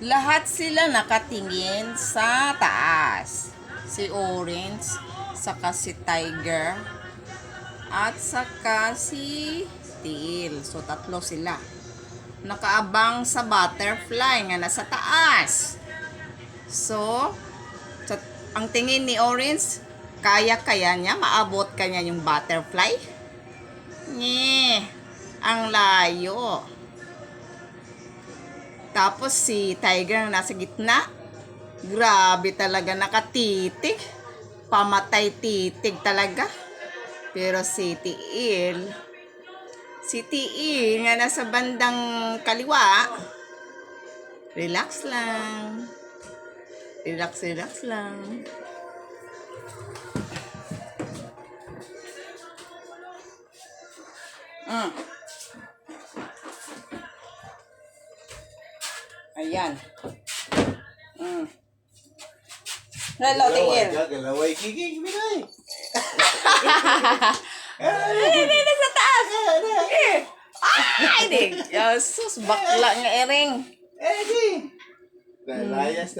Lahat sila nakatingin sa taas. Si Orange, saka si Tiger, at saka si Teal. So, tatlo sila. Nakaabang sa butterfly nga nasa taas. So, ang tingin ni Orange, kaya niya, maabot kanya yung butterfly? Nye, ang layo. Tapos si Tiger na nasa gitna, grabe talaga, nakatitig. Pamatay titig talaga. Pero si Tiil nga nasa bandang kaliwa, relax lang. Relax lang. Ayan. Hello, Tiil. Galaway kikig, minay. Hindi na sa taas. Ay, di. Sus, bakla nga ering. Eh, di. Layas